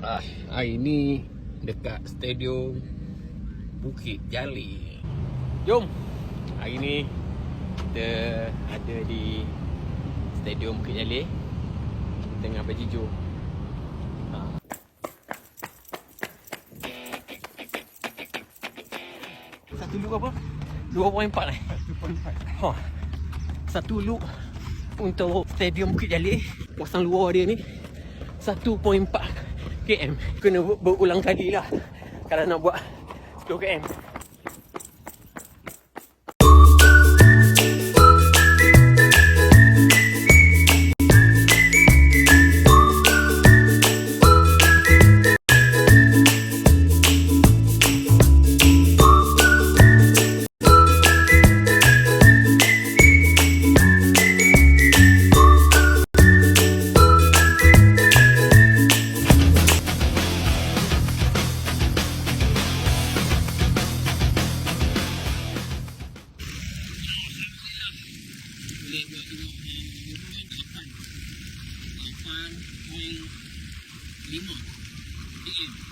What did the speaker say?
Hari ni dekat Stadium Bukit Jalil. Jom. Hari ni kita ada di Stadium Bukit Jalil tengah berjiju. Satu loop apa? 2.4 eh? 1.4. Satu loop untuk Stadium Bukit Jalil. Pasang luar dia ni 1.4 km. Kena berulang kali lah kalau nak buat 10 km. Boleh buat 8.5 km.